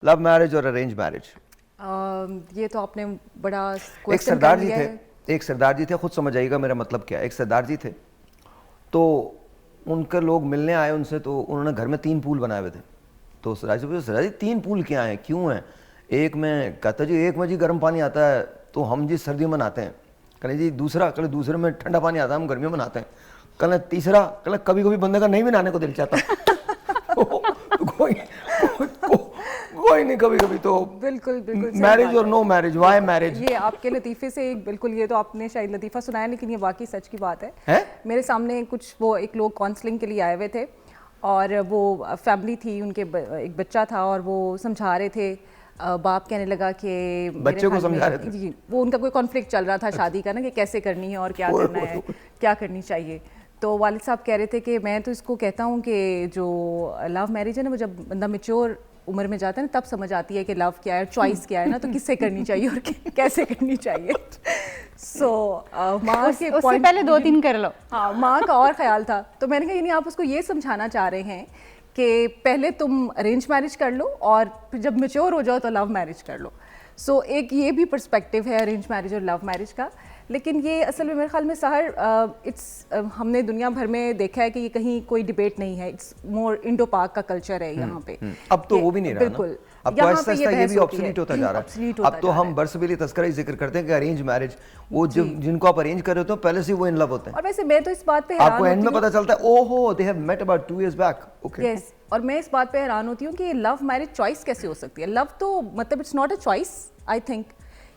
Love marriage और arrange marriage? ये तो आपने बड़ा एक क्वेश्चन सरदार कर जी लिया थे, है। एक सरदार जी थे, खुद समझ आइएगा मेरा मतलब क्या है। एक सरदार जी थे, तो उनके लोग मिलने आए उनसे, तो उन्होंने घर में 3 पूल बनाए हुए थे। तो सरदार जी पूछे, सरदार जी 3 पूल क्या हैं, क्यों हैं? एक में कहता जी, एक में जी गर्म पानी आता है तो हम जी सर्दियों में नहाते हैं। कहले जी दूसरा, कहले दूसरे में ठंडा पानी आता है, हम गर्मियों में नहाते हैं। कहले तीसरा, कहले कभी कभी बंदे का नहीं भी नहाने को दिल चाहता। कोई कोई नहीं, कभी कभी तो बिल्कुल बिल्कुल सही मैरिज बात और है। नो मैरिज, वाई मैरिज ये आपके लतीफ़े से एक बिल्कुल, ये तो आपने शायद लतीफ़ा सुनाया लेकिन ये वाकई सच की बात है। है? मेरे सामने कुछ वो एक लोग काउंसलिंग के लिए आए हुए थे और वो फैमिली थी, उनके एक बच्चा था और वो समझा रहे थे। बाप कहने लगा कि मेरे बच्चे को ख्याल समझा में रहे थे? जी, वो उनका कोई कॉन्फ्लिक्ट चल रहा था शादी का ना, कि कैसे करनी है और क्या ओए, करना ओए, है, ओए। क्या करनी चाहिए। तो वालिद साहब कह रहे थे कि मैं तो इसको कहता हूँ कि जो लव मैरिज है ना, वो जब बंदा मेच्योर उम्र में जाता है ना, तब समझ आती है कि लव क्या है, चॉइस क्या है ना, तो किससे करनी चाहिए और कैसे करनी चाहिए। सो माँ के उससे point पहले 2-3 कर लो। हाँ, माँ का और ख्याल था। तो मैंने कहा यानी आप उसको ये समझाना चाह रहे हैं कि पहले तुम अरेंज मैरिज कर लो और फिर जब मेच्योर हो जाओ तो लव मैरिज कर लो। सो एक ये भी पर्सपेक्टिव है अरेंज मैरिज और लव मैरिज का। लेकिन ये असल में मेरे ख्याल में सहर हमने दुनिया भर में देखा है कि ये कहीं कोई डिबेट नहीं है। इट्स मोर इंडो पाक का कल्चर है यहाँ पे। अब तो कि वो भी नहीं रहा ना। बिल्कुल, अब तो यहाँ आहिस्ता पे ये आहिस्ता ये बहस भी होती है, ऑब्सोलीट होता जा रहा obsolete है। होता अब तो जा रहा हम है। बरसबीली तस्करा ही जिक्र करते हैं कि अरेंज मैरिज, वो जब जिनको आप अरेंज कर रहे होते हो पहले से ही वो इन लव होते हैं। और वैसे मैं तो इस बात पे हैरान आपको एंड होती में हूँ। पता चलता है ओहो they have met about 2 years back. Okay, yes, और मैं इस बात पे हैरान होती हूँ कि लव मैरिज चॉइस कैसे हो सकती है। लव तो मतलब it's not a choice, I think.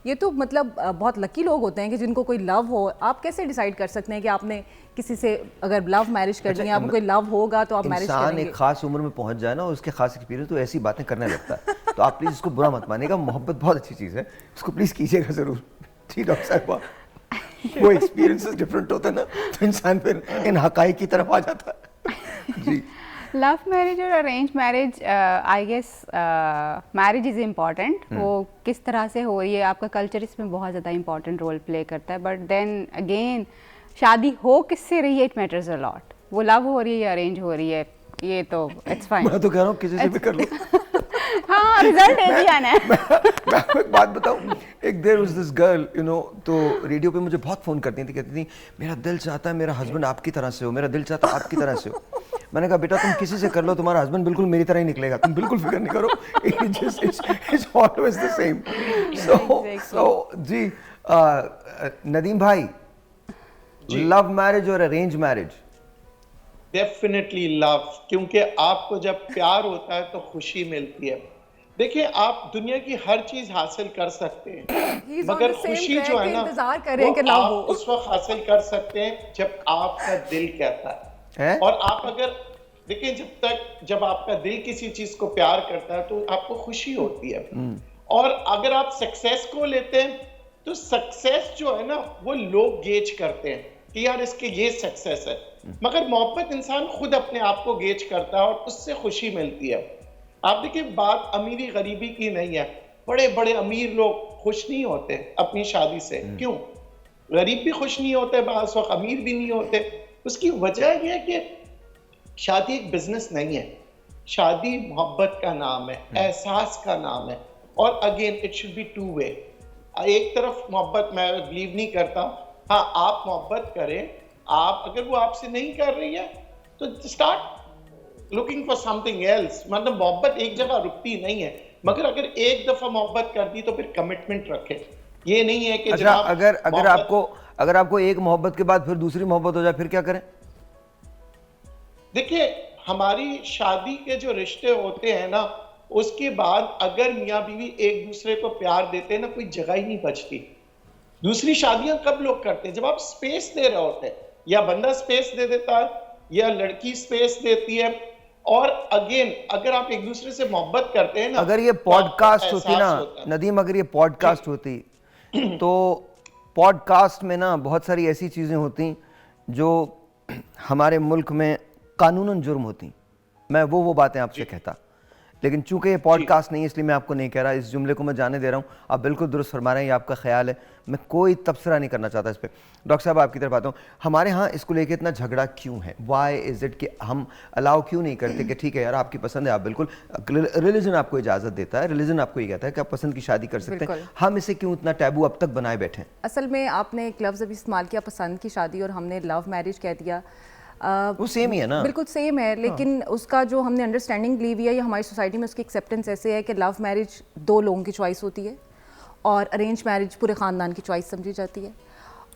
ये तो मतलब बहुत लकी लोग होते हैं कि जिनको कोई लव हो। आप कैसे डिसाइड कर सकते हैं कि आपने किसी से अगर लव मैरिज करनी है, आपको कोई लव होगा तो आप मैरिज इंसान करेंगे। एक खास उम्र में पहुंच जाए ना, उसके खास एक्सपीरियंस तो ऐसी बातें करने लगता है। तो आप प्लीज इसको बुरा मत मानिएगा, मोहब्बत बहुत अच्छी चीज है, उसको प्लीज कीजिएगा जरूर। जी डॉक्टर साहब, वो एक्सपीरियंसेस डिफरेंट होते हैं ना, तो इंसान फिर इन हकाइक की तरफ आ जाता है। जी, लव मैरिज और arrange marriage, I guess marriage is important. वो किस तरह से हो रही है, आपका कल्चर इसमें बहुत ज़्यादा इंपॉर्टेंट रोल प्ले करता है। बट देन अगेन, शादी हो किससे रही है, इट मैटर्स अ लॉट। वो लव हो रही है या अरेंज हो रही है, ये तो इट्स फाइन। मैं तो कह रहा हूँ किसी से भी कर लो। हाँ, रिजल्ट एक ही आना है। मैं आपको एक बात बताऊं, एक there was this girl, you know, तो रेडियो पे मुझे बहुत फोन करती थी, कहती थी मेरा दिल चाहता है मेरा हस्बैंड आपकी तरह से हो, मेरा दिल चाहता है आपकी तरह से हो। मैंने कहा बेटा तुम किसी से कर लो, तुम्हारा हस्बैंड बिल्कुल मेरी तरह ही निकलेगा, तुम बिल्कुल फिक्र नहीं करो। It's always the same. So जी, नदीम भाई, लव मैरिज और अरेंज मैरिज? डेफिनेटली लव, क्योंकि आपको जब प्यार होता है तो खुशी मिलती है। देखिए, आप दुनिया की हर चीज हासिल कर सकते हैं, He's on मगर the same खुशी track जो है के ना, इंतजार कर रहे हैं कि वो लव आप हो। उस वक्त हासिल कर सकते हैं जब आपका दिल कहता है। है? और आप अगर देखिए, जब आपका दिल किसी चीज को प्यार करता है तो आपको खुशी होती है। और अगर आप सक्सेस को लेते हैं तो सक्सेस जो है ना, वो लोग गेज करते हैं कि यार इसके ये सक्सेस है, मगर मोहब्बत इंसान खुद अपने आप को गेज करता है और उससे खुशी मिलती है। आप देखिए, बात अमीरी गरीबी की नहीं है। बड़े बड़े अमीर लोग खुश नहीं होते अपनी शादी से। क्यों? गरीब भी खुश नहीं होते, बाज़ वक्त अमीर भी नहीं होते। उसकी वजह यह है कि शादी एक बिजनेस नहीं है। शादी मोहब्बत का नाम है, एहसास का नाम है। और again it should be two way. एक तरफ मोहब्बत मैं बिलीव नहीं करता। हाँ, आप मोहब्बत करें, आप अगर वो आपसे नहीं कर रही है तो start looking for something else. मतलब मोहब्बत एक जगह रुकती नहीं है, मगर अगर एक दफा मोहब्बत कर दी तो फिर कमिटमेंट रखें। ये नहीं है कि अच्छा, जनाब अगर आपको एक मोहब्बत के बाद फिर दूसरी मोहब्बत हो जाए, फिर क्या करें? देखिए, हमारी शादी के जो रिश्ते होते हैं ना, उसके बाद अगर मियाँ बीवी एक दूसरे को प्यार देते हैं ना, कोई जगह ही नहीं बचती। दूसरी शादियां कब लोग करते हैं? जब आप स्पेस दे रहे होते हैं, या बंदा स्पेस दे देता है या लड़की स्पेस देती है। और अगेन, अगर आप एक दूसरे से मोहब्बत करते हैं ना, अगर ये तो आपको पॉडकास्ट होती ना एहसास होता है। नदीम, अगर ये पॉडकास्ट होती तो पॉडकास्ट में ना बहुत सारी ऐसी चीज़ें होती जो हमारे मुल्क में कानूनन जुर्म होती। मैं वो बातें आपसे कहता। लेकिन चूंकि ये पॉडकास्ट नहीं है इसलिए मैं आपको नहीं कह रहा, इस जुमले को मैं जाने दे रहा हूँ, आप बिल्कुल दुरुस्त फरमा रहे हैं, ये आपका ख्याल है, मैं कोई तबसरा नहीं करना चाहता इस पर। डॉक्टर साहब आपकी तरफ आता हूँ, हमारे यहाँ इसको लेके इतना झगड़ा क्यों है? वाई इज़ इट कि हम अलाउ क्यों नहीं करते कि ठीक है यार आपकी पसंद है, आप बिल्कुल, रिलीजन आपको इजाज़त देता है, रिलीजन आपको ये कहता है कि आप पसंद की शादी कर सकते हैं, हम इसे क्यों इतना टैबू अब तक बनाए बैठे हैं? असल में आपने एक लफ्ज़ अभी इस्तेमाल किया पसंद की शादी और हमने लव मैरिज कह दिया। वो सेम ही है ना? बिल्कुल सेम है, लेकिन उसका जो हमने अंडरस्टैंडिंग ली हुई है या हमारी सोसाइटी में उसकी एक्सेप्टेंस ऐसे है कि लव मैरिज 2 लोगों की चॉइस होती है और अरेंज मैरिज पूरे ख़ानदान की चॉइस समझी जाती है।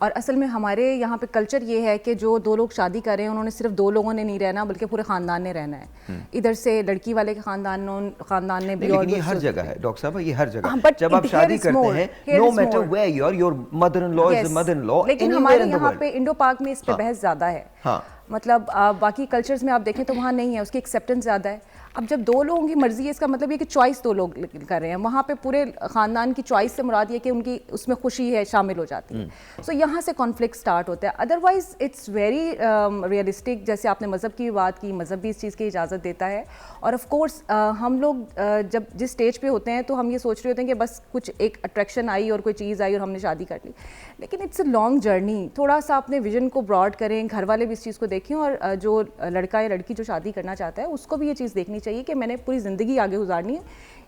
और असल में हमारे यहाँ पे कल्चर ये है कि जो 2 लोग शादी कर रहे हैं उन्होंने सिर्फ 2 लोगों ने नहीं रहना बल्कि पूरे ख़ानदान ने रहना है। इधर से लड़की वाले के ख़ानदान ने भी, लेकिन ये हर जगह है डॉक्टर साहब, ये हर जगह। but जब आप शादी करते हैं, no matter where you are, your mother in law is mother in law. लेकिन हमारे यहाँ पे इंडो पाक में इस पे बहस ज़्यादा है। हाँ, मतलब बाकी कल्चर्स में आप देखें तो वहाँ नहीं है, उसकी एक्सेप्टेंस ज़्यादा है। अब जब 2 लोगों की मर्जी है, इसका मतलब ये कि चॉइस 2 लोग कर रहे हैं, वहाँ पे पूरे ख़ानदान की चॉइस से मुराद ये कि उनकी उसमें खुशी है शामिल हो जाती है। सो यहाँ से कॉन्फ्लिक्ट स्टार्ट होता है। अदरवाइज इट्स वेरी रियलिस्टिक, जैसे आपने मज़हब की बात की, मज़हब भी इस चीज़ की इजाज़त देता है। और ऑफ कोर्स हम लोग जब जिस स्टेज पे होते हैं तो हम ये सोच रहे होते हैं कि बस कुछ एक अट्रैक्शन आई और कोई चीज़ आई और हमने शादी कर ली, लेकिन इट्स अ लॉन्ग जर्नी। थोड़ा सा अपने विजन को ब्रॉड करें, घर वाले भी इस चीज़ को देखें और जो लड़का या लड़की जो शादी करना चाहता है उसको भी ये चीज़ देखनी चाहिए कि मैंने पूरी ज़िंदगी आगे गुजारनी है,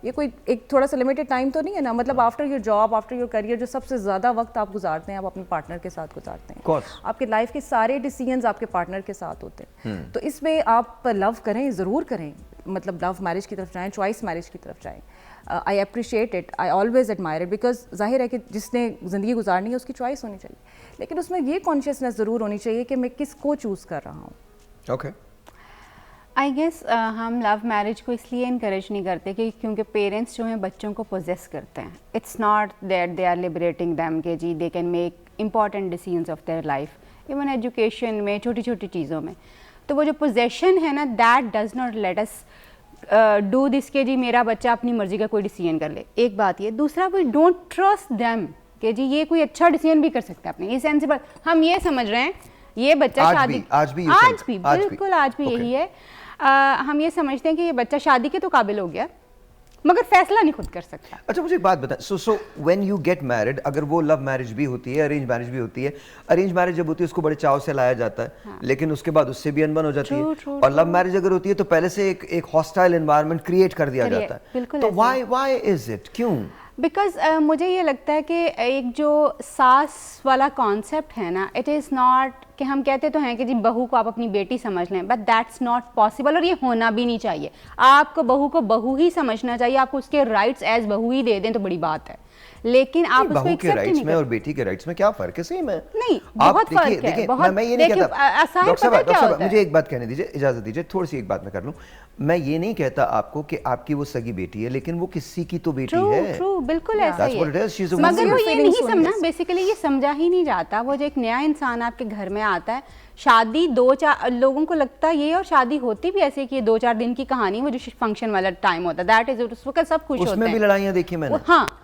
ये कोई एक थोड़ा सा लिमिटेड टाइम तो नहीं है ना। मतलब after your job, after your career, जो सबसे ज़्यादा वक्त आप गुजारते हैं आप अपने पार्टनर के साथ गुजारते हैं। आपके लाइफ के सारे डिसीजंस आपके पार्टनर के साथ होते हैं। तो इसमें आप लव करें, ज़रूर करें, मतलब लव मैरिज की तरफ जाएँ, चॉइस मैरिज की तरफ जाएँ। I appreciate it, I always admire it, because जाहिर है कि जिसने ज़िंदगी गुजारनी है उसकी चॉइस होनी चाहिए, लेकिन उसमें ये कॉन्शियसनेस ज़रूर होनी चाहिए कि मैं किसको चूज़ कर रहा हूँ। ओके। आई गेस हम लव मैरिज को इसलिए इनकरेज नहीं करते कि क्योंकि पेरेंट्स जो हैं बच्चों को पोजेस करते हैं। It's not that they are liberating them के जी they can make important decisions of their life, even education में, छोटी छोटी चीज़ों में। तो वो जो पोजेशन है ना, that does not let us do this के जी मेरा बच्चा अपनी मर्जी का कोई डिसीजन कर ले। एक बात ये, दूसरा वी डोंट ट्रस्ट देम कि जी ये कोई अच्छा डिसीजन भी कर सकता है अपने, ये सेंसिबल। हम ये समझ रहे हैं ये बच्चा शादी आज भी बिल्कुल आज भी यही है। हम ये समझते हैं कि ये बच्चा शादी के तो काबिल हो गया मगर फैसला नहीं खुद कर सकता। अच्छा मुझे एक बात बताएं, so when you get married, अगर वो लव मैरिज भी होती है, अरेंज मैरिज भी होती है, अरेंज मैरिज जब होती है उसको बड़े चाव से लाया जाता है, हाँ। लेकिन उसके बाद उससे भी अनबन हो जाती है, और लव मैरिज अगर होती है तो पहले से एक हॉस्टाइल एनवायरनमेंट क्रिएट कर दिया जाता है। तो व्हाई इज इट, क्यों? बिकॉज मुझे ये लगता है कि एक जो सास वाला कॉन्सेप्ट है ना, इट इज़ नॉट कि हम कहते तो हैं कि जी बहू को आप अपनी बेटी समझ लें, बट दैट्स नॉट पॉसिबल, और ये होना भी नहीं चाहिए। आपको बहू को बहू ही समझना चाहिए, आपको उसके राइट्स एज बहू ही दे दें तो बड़ी बात है, लेकिन आप उसको बहू के राइट्स में और बेटी के राइट्स में क्या फर्क है? सेम है। नहीं, बहुत फर्क है। बहुत, मैं ये नहीं कहता, डॉक्टर साहब मुझे एक बात कहने दीजिए, इजाजत दीजिए, थोड़ी सी एक बात मैं कर लूं। मैं ये नहीं कहता आपको कि आपकी वो सगी बेटी है, लेकिन वो किसी की तो बेटी है। ट्रू, बिल्कुल ऐसा ही है। मगर वो ये नहीं समझना, बेसिकली ये समझा ही नहीं जाता। वो जो एक नया इंसान आपके घर में आता है, शादी 2-4 लोगों को लगता है ये, और शादी होती भी ऐसे कि ये 2-4 दिन की कहानी, वो जो फंक्शन वाला टाइम होता है, दैट इज उस वक्त सब खुश होते हैं, उसमें भी लड़ाइयाँ देखी मैंने। हाँ,